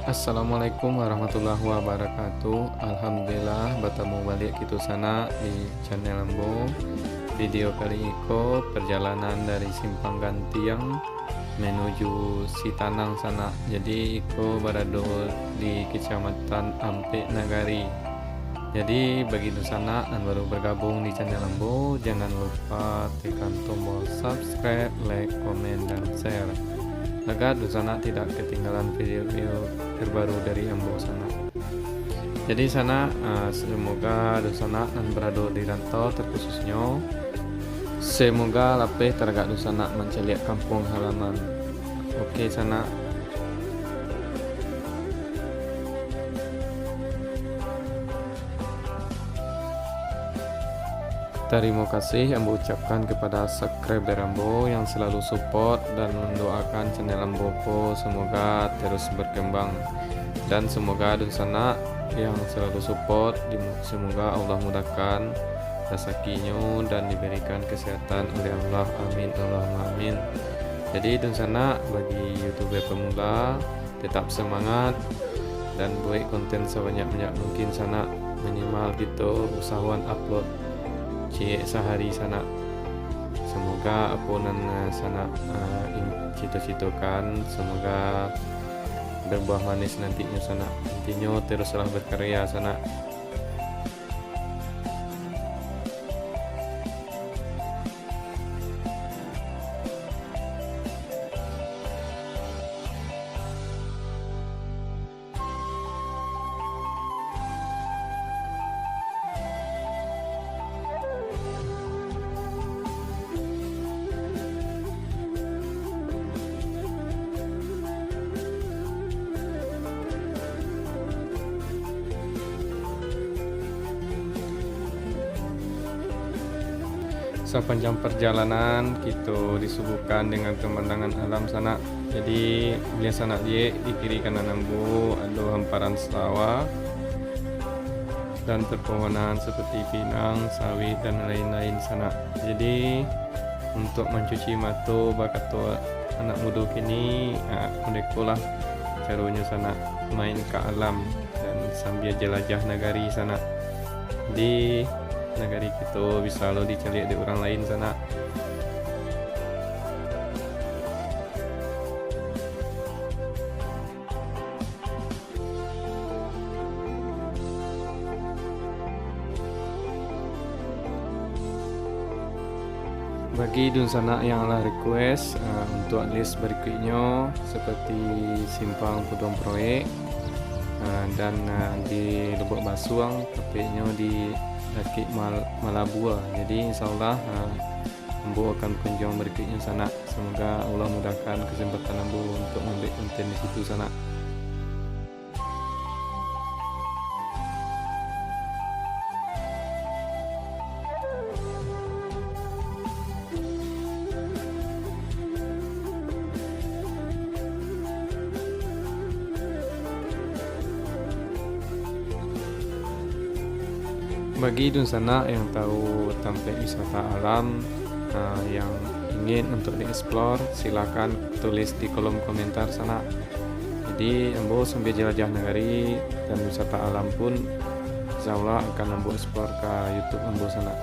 Assalamualaikum warahmatullahi wabarakatuh. Alhamdulillah bertemu balik kita sana di channel Lembo. Video kali ini perjalanan dari Simpang Gantiang menuju Sitanang sana. Jadi Iko berada di Kecamatan Ampe Nagari. Jadi bagi sana yang baru bergabung di channel Lembo, jangan lupa tekan tombol subscribe, like, komen, dan share agar Dusana tidak ketinggalan video-video terbaru dari Ambo sana. Jadi sana semoga Dusana dan berada di rantau terkhususnya semoga lapeh teragak Dusana menceliak kampung halaman. Oke sana. Terima kasih Ambo ucapkan kepada subscriber Ambo yang selalu support dan mendoakan channel Ambo semoga terus berkembang, dan semoga Dusana yang selalu support semoga Allah mudahkan rezekinya dan diberikan kesehatan oleh Allah, amin Allahumma amin. Jadi Dusana bagi YouTuber pemula tetap semangat dan buat konten sebanyak-banyak mungkin sana, minimal gitu usahawan upload sehari sana. Semoga apunan sana cita-citakan semoga berbuah manis nantinya sana. Intinya teruslah berkarya sana. Sepanjang perjalanan kita disuguhkan dengan pemandangan alam sana. Jadi bila sana dia di kiri kanan Ambo ada hamparan sawah dan perpohonan seperti pinang, sawit, dan lain-lain sana. Jadi untuk mencuci mata bakat anak muda kini mendekolah caranya sana main ke alam dan sambil jelajah negari sana. Di negari kita bisa lo dicari di orang lain sana. Bagi Dunsana yang lah request untuk list berikutnya seperti Simpang Pudong Proyek dan di Lubuk Basuang tepatnya di Rakit Malabua. Jadi insyaallah Ambo akan kunjung berikutnya sana. Semoga Allah mudahkan kesempatan Ambo untuk membuat konten di situ sana. Bagi Dunsana yang tahu tempat wisata alam yang ingin untuk dieksplor, silakan tulis di kolom komentar sana. Jadi Ambo sambil jelajah negari dan wisata alam pun insyaallah akan Ambo eksplor ke YouTube Ambo sana.